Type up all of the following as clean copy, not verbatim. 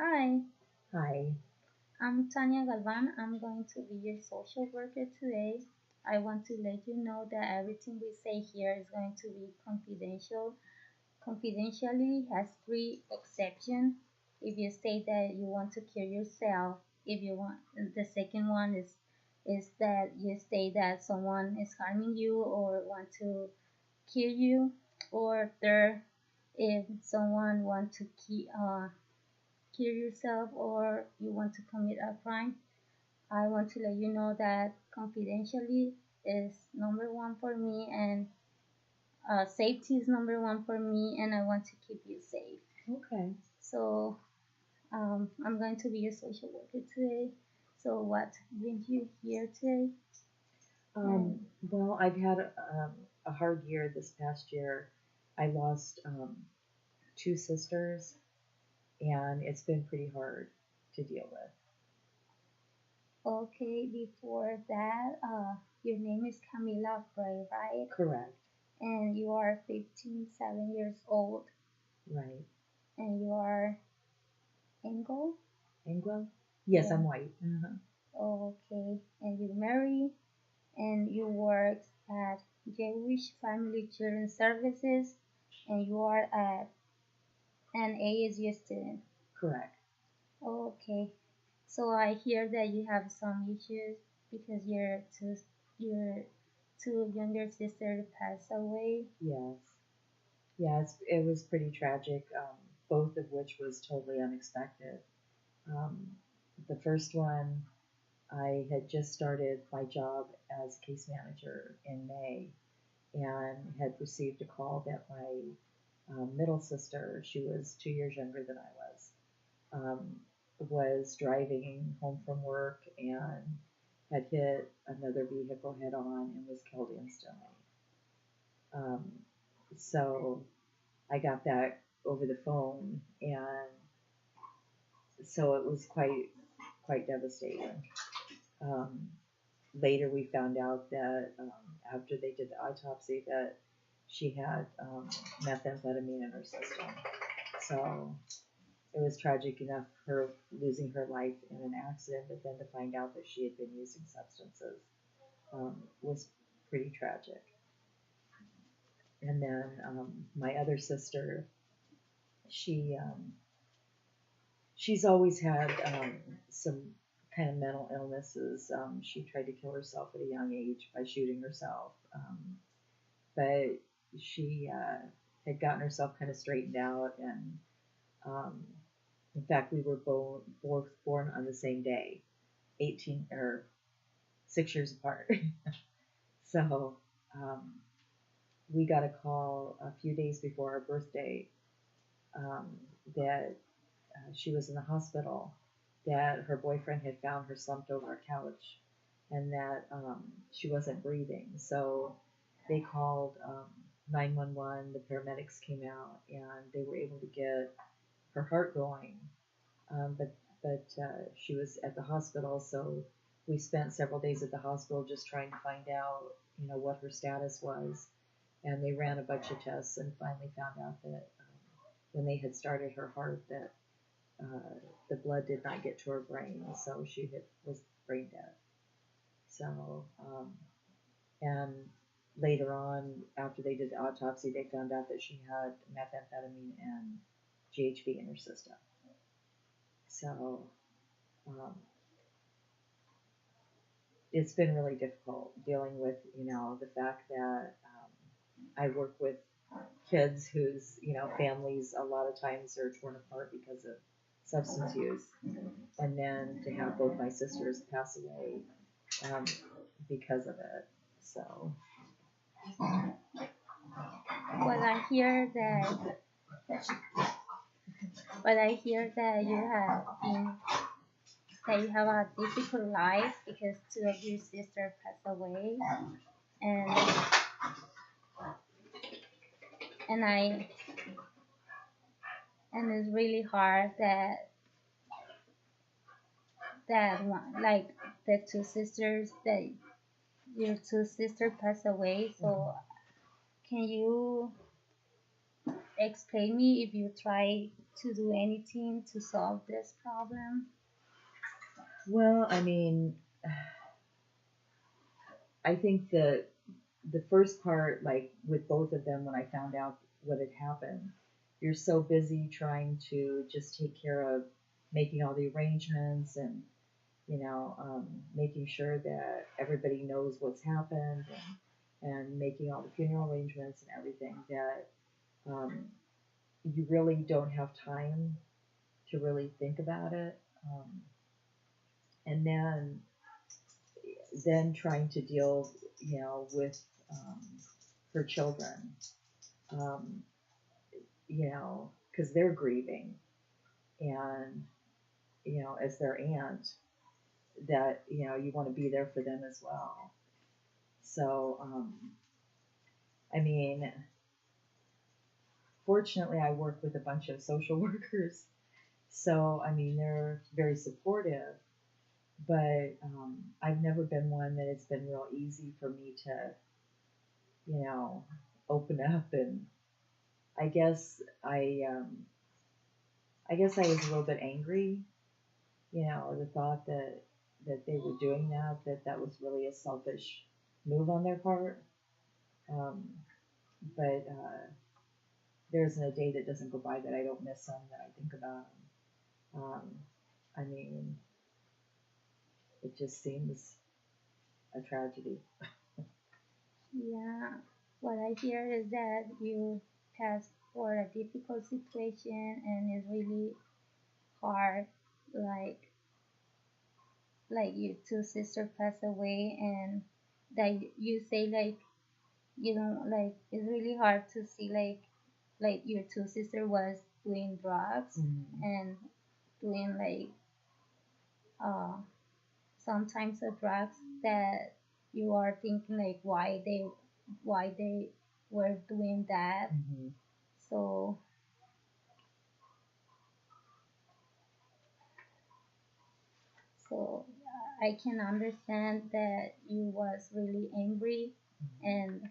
Hi, Hi. I'm Tanya Galvan. I'm going to be your social worker today. I want to let you know that everything we say here is going to be confidential. Confidentially has three exceptions. If you say that you want to kill yourself, if you want, the second one is that you say that someone is harming you or want to kill you, or third, if someone want to kill yourself or you want to commit a crime. I want to let you know that confidentially is number one for me, and safety is number one for me, and I want to keep you safe. Okay. So I'm going to be your social worker today. So what brings you here today? Um, And well, I've had a hard year this past year. I lost two sisters, and it's been pretty hard to deal with. okay, before that, your name is Camila Gray, right? Correct. And you are 57 years old, Right. and you are single. Anglo? Yes, Yeah. I'm white. Uh-huh. Okay, and you marry and you work at Jewish Family Children Services and you are an ASU student. Correct. Okay, so I hear that you have some issues because your two younger sisters passed away. Yes. It was pretty tragic, both of which was totally unexpected. Um, the first one, I had just started my job as case manager in May and had received a call that my middle sister, she was 2 years younger than I was driving home from work and had hit another vehicle head on and was killed instantly. Um, so I got that over the phone, and so it was quite devastating. Um, Later, we found out that after they did the autopsy, that she had methamphetamine in her system. So it was tragic enough her losing her life in an accident, but then to find out that she had been using substances was pretty tragic. And then my other sister, she she's always had some kind of mental illnesses. She tried to kill herself at a young age by shooting herself, but she had gotten herself kind of straightened out, and um, in fact, we were both born on the same day, 18 or 6 years apart. So um, we got a call a few days before our birthday um, that she was in the hospital, that her boyfriend had found her slumped over a couch, and that she wasn't breathing. So they called 911. The paramedics came out and they were able to get her heart going, but she was at the hospital. So we spent several days at the hospital just trying to find out, what her status was. And they ran a bunch of tests and finally found out that when they had started her heart, that uh, the blood did not get to her brain, so was brain dead. So, and later on, after they did the autopsy, they found out that she had methamphetamine and GHB in her system. So, um, it's been really difficult dealing with, the fact that I work with kids whose, families a lot of times are torn apart because of substance use, and then to have both my sisters pass away um, because of it. So, But I hear that you have a difficult life because two of your sisters passed away, and and I and it's really hard that one, like the two sisters, that your two sisters passed away. mhm. So can you explain me if you try to do anything to solve this problem? Well, I mean, I think that the first part, like with both of them, when I found out what had happened, you're so busy trying to just take care of making all the arrangements and making sure that everybody knows what's happened and making all the funeral arrangements and everything that um, you really don't have time to really think about it. And then trying to deal, with um, her children, um, because they're grieving, and as their aunt, that you want to be there for them as well. So, I mean, fortunately, I work with a bunch of social workers, so I mean, they're very supportive. But I've never been one that it's been real easy for me to, you know, open up. And I guess I guess I was a little bit angry, the thought that they were doing that was really a selfish move on their part. Um, but there isn't a day that doesn't go by that I don't miss them, that I think about them. I mean, it just seems a tragedy. Yeah, what I hear is that you passed for a difficult situation and it's really hard. Like your two sisters passed away, and that you say like you know like it's really hard to see like your two sister was doing drugs Mm-hmm. and doing uh sometimes the drugs that you are thinking like why they were doing that. Mm-hmm. So I can understand that you was really angry and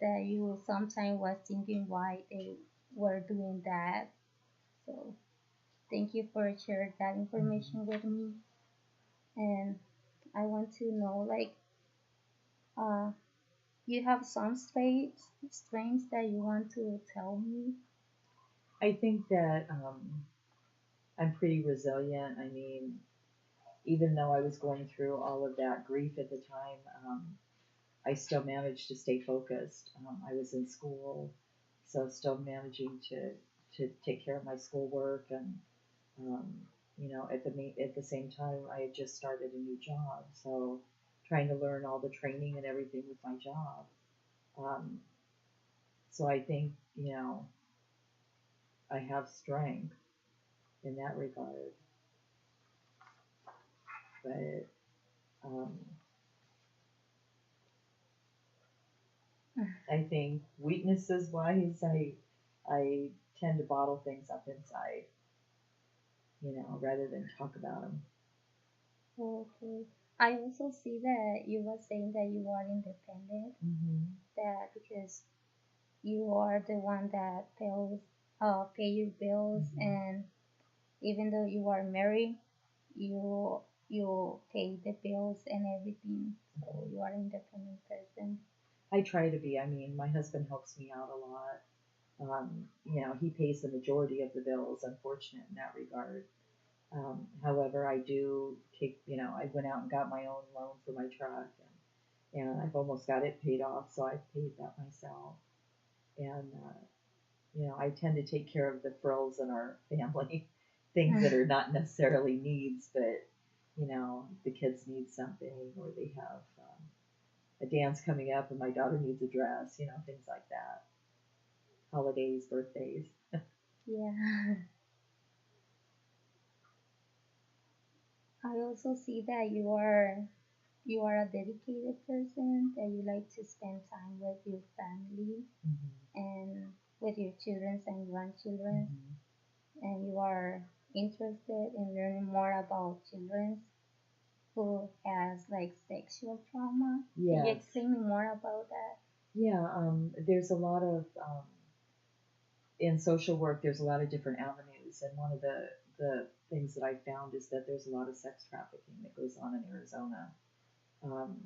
that you sometimes was thinking why they were doing that. So thank you for sharing that Mm-hmm. information with me. And I want to know uh you have some strengths that you want to tell me. I think that I'm pretty resilient. I mean, even though I was going through all of that grief at the time, I still managed to stay focused. I was in school, so still managing to take care of my schoolwork, and um, at the same time, I had just started a new job, so trying to learn all the training and everything with my job. Um, so I think I have strength in that regard, but um, I think weaknesses wise, I tend to bottle things up inside, rather than talk about them. Okay. I also see that you were saying that you are independent, Hmm. that because you are the one that pay your bills, Hmm. and even though you are married, you you pay the bills and everything. So you are an independent person. I try to be. I mean, my husband helps me out a lot. He pays the majority of the bills. Unfortunate in that regard. However, I do take. I went out and got my own loan for my truck, and I've almost got it paid off, so I've paid that myself. And I tend to take care of the frills in our family, things that are not necessarily needs, but the kids need something, or they have a dance coming up, and my daughter needs a dress, things like that. Holidays, birthdays. Yeah. I also see that you are a dedicated person, that you like to spend time with your family Hmm. and with your children and grandchildren, Hmm. and you are interested in learning more about children who has like sexual trauma. Can you Yes. explain me more about that? Yeah. There's a lot of in social work. There's a lot of different avenues news, and one of the things that I found is that there's a lot of sex trafficking that goes on in Arizona, um,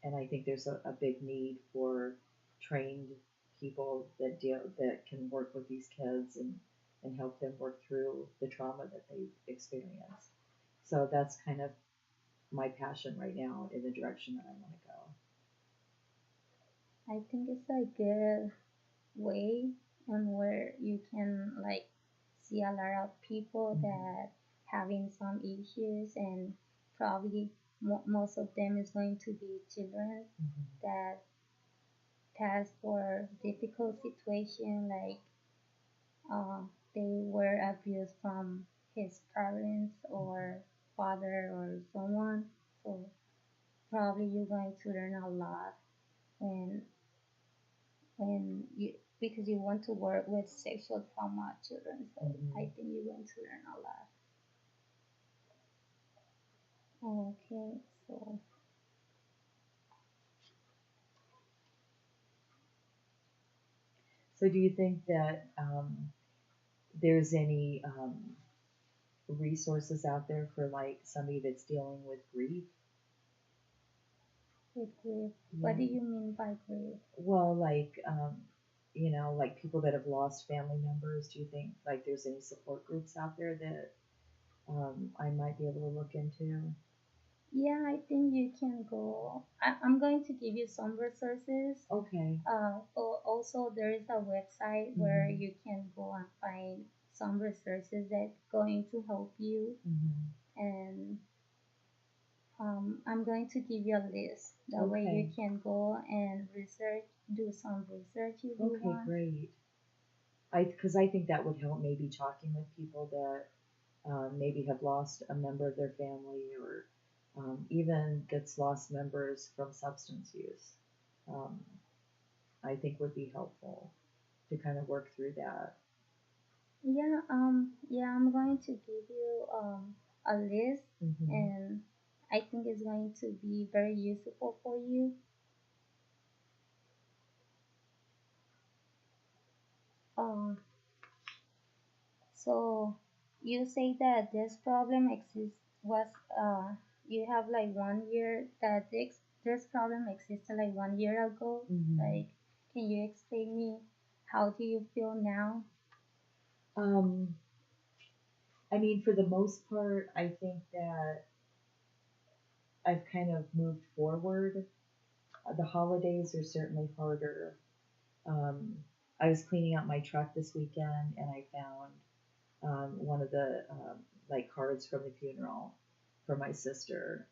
and I think there's a big need for trained people that can work with these kids and help them work through the trauma that they've experienced. So that's kind of my passion right now in the direction that I want to go. I think it's a good way on where you can like see a lot of people Mm-hmm. that having some issues, and probably most of them is going to be children Mm-hmm. that pass for difficult situation, like uh, they were abused from his parents or father or someone. So probably you're going to learn a lot when you, because you want to work with sexual trauma children. So Mm-hmm. I think you're going to learn a lot. Okay, so So do you think that there's any resources out there for like somebody that's dealing with grief? with grief, what Yeah. do you mean by grief? Well, like like people that have lost family members. Do you think like there's any support groups out there that I might be able to look into? Yeah, I think you can go. I'm going to give you some resources. Okay. Also, there is a website where Mm-hmm. you can go and find some resources that going to help you. Mm-hmm. And I'm going to give you a list. That way you Okay. can go and research, do some research if you Okay. want. Great. Because I think that would help maybe talking with people that maybe have lost a member of their family or even that's lost members from substance use. Um, I think would be helpful to kind of work through that. Yeah, I'm going to give you a list, Hmm. and I think it's going to be very useful for you. Um, so you say that this problem exists was you have like 1 year that this problem existed like 1 year ago. Hmm. Like, can you explain me how do you feel now? Um, I mean, for the most part, I think that I've kind of moved forward. The holidays are certainly harder. Um, I was cleaning out my truck this weekend and I found one of the like cards from the funeral for my sister,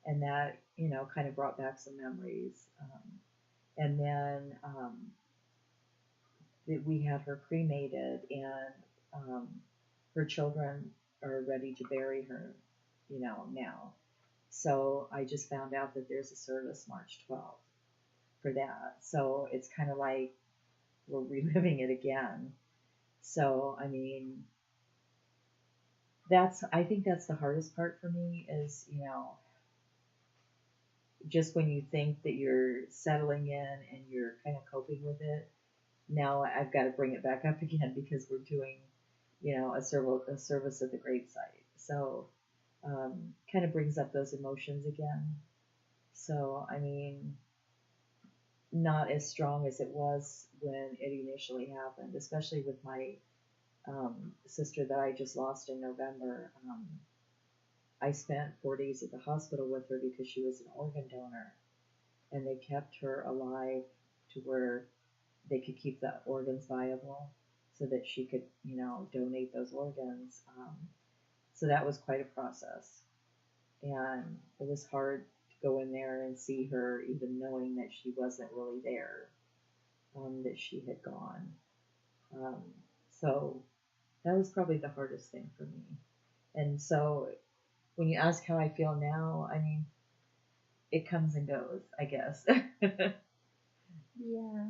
and that kind of brought back some memories. And then we had her cremated, and her children are ready to bury her, now. So I just found out that there's a service March 12th for that. So it's kind of like we're reliving it again. So I mean, I think that's the hardest part for me is, just when you think that you're settling in and you're kind of coping with it, now I've got to bring it back up again because we're doing, a service at the gravesite. So kind of brings up those emotions again. So I mean, not as strong as it was when it initially happened, especially with my sister that I just lost in November. I spent 4 days at the hospital with her because she was an organ donor, and they kept her alive to where they could keep the organs viable so that she could, donate those organs. So that was quite a process. And it was hard to go in there and see her, even knowing that she wasn't really there, that she had gone. Um, so that was probably the hardest thing for me. And so when you ask how I feel now, I mean, it comes and goes, I guess. Yeah,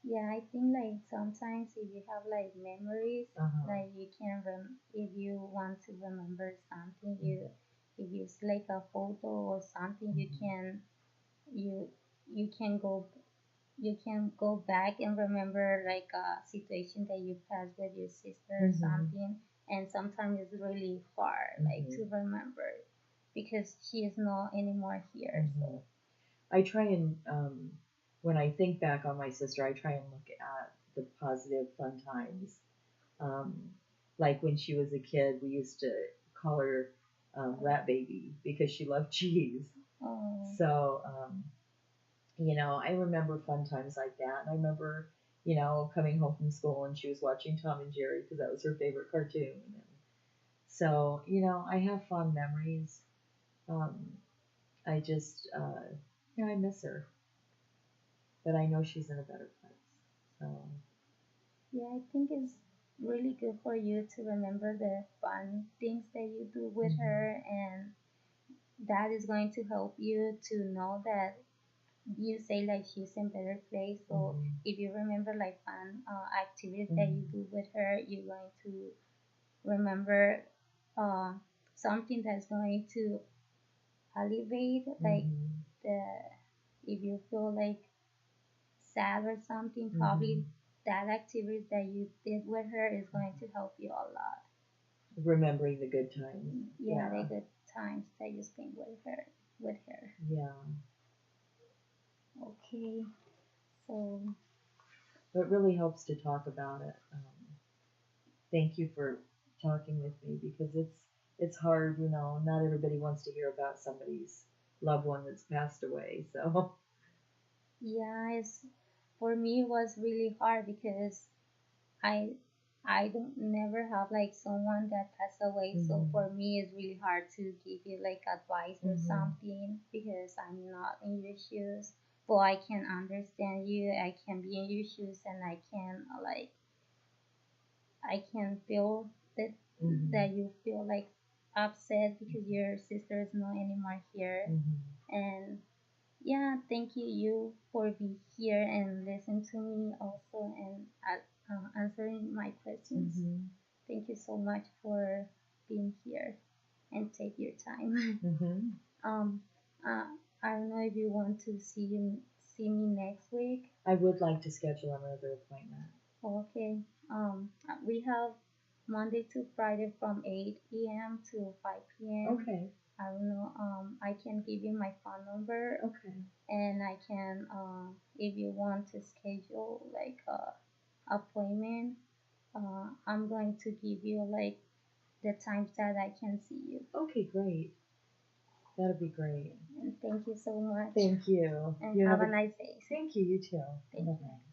yeah, I think like sometimes if you have like memories, Uh-huh. like you can if you want to remember something, Mhm. if it's like a photo or something, Mhm. you you can go you can go back and remember like a situation that you passed with your sister or Mhm. something, and sometimes it's really hard like Mhm. to remember because she is not anymore here. Mhm. So I try and when I think back on my sister, I try and look at the positive, fun times. Um, like when she was a kid, we used to call her Rat Baby because she loved cheese. oh So I remember fun times like that, and I remember coming home from school and she was watching Tom and Jerry because that was her favorite cartoon. And so I have fond memories. Um, I just I miss her, but I know she's in a better place. So. yeah, I think it's really good for you to remember the fun things that you do with Mhm. her, and that is going to help you to know that you say like she's in better place. So Mhm. if you remember like fun activities that you Mhm. do with her, you're going to remember uh, something that's going to alleviate like Mhm. the if you feel like sad or something, probably Mhm. that activity that you did with her is going to help you a lot. Remembering the good times. Yeah, the Yeah. good times that you spent with her. Yeah. Okay, so It really helps to talk about it. Thank you for talking with me because it's hard. Not everybody wants to hear about somebody's loved one that's passed away. So. yeah, it's for me it was really hard because I I don't never have like someone that passed away, so Mhm. for me it's really hard to give you like advice or Mhm. something because I'm not in your shoes. But I can understand you. I can be in your shoes, and I can I can feel that Mhm. that you feel like upset because your sister is not anymore here. Mhm. And yeah, thank you for being here and listen to me also and answering my questions. Mhm. Thank you so much for being here and take your time. Mhm. um, uh, I don't know if you want to see me next week. I would like to schedule another appointment. Okay. We have Monday to Friday from 8 p.m. to 5 p.m. Okay. I don't know. I can give you my phone number, Okay. and I can, if you want to schedule like a appointment, I'm going to give you like the times that I can see you. Okay. Great. That'd be great. And thank you so much, Thank you. and You have have a a nice day. Thank you. You too. Thank Bye you. bye.